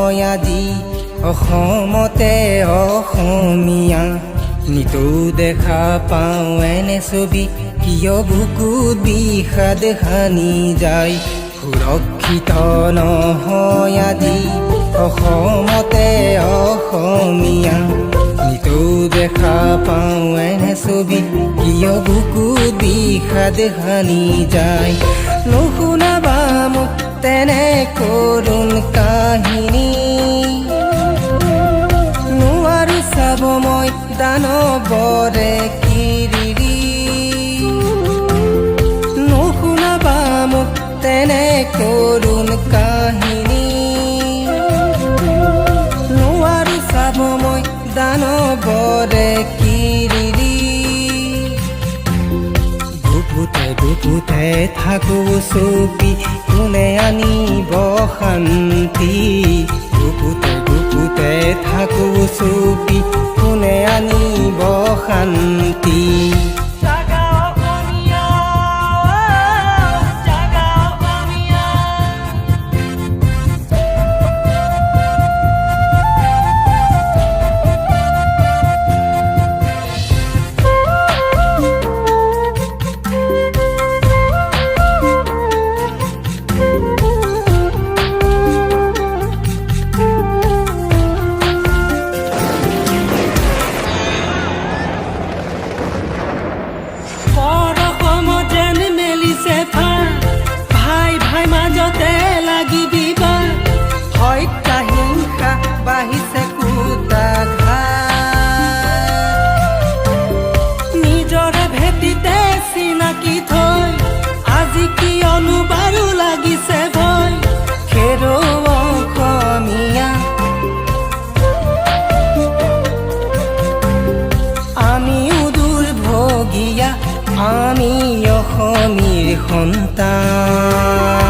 নহয় আজি অসমতে অসমীয়া নিতৌ দেখা পাওঁ এনে ছবি কিয় বুকুত বিষাদ সানি যায় সুৰক্ষিত নহয় আজি অসমতে অসমীয়া নিতৌ দেখা পাওঁ এনে ছবি কিয় বুকুত বিষাদ সানি যায় নুশুনাবা মোক তেনে কৰুণ কাহিনী নোৱাৰো চাব মই দানৱৰে কিৰিৰি নুশুনাবা মোক তেনে কৰুণ কাহিনী নোৱাৰো চাব মই দানৱৰে কিৰিৰি বুকুতে থাকো চকী কোনে আনিব শান্তি বুকুতে থাকো চকী কোনে আনিব শান্তি মাজতে লাগি বিবা হত্যা হিংসা বাঢ়িছে কুটাঘাত নিজৰে ভেটিতে চিনাকি থৈ আজি কিয়নো বাৰু লাগিছে ভয় খেৰো অসমীয়া আমিও দুৰ্ভগীয়া আমি অসমীৰ সন্তান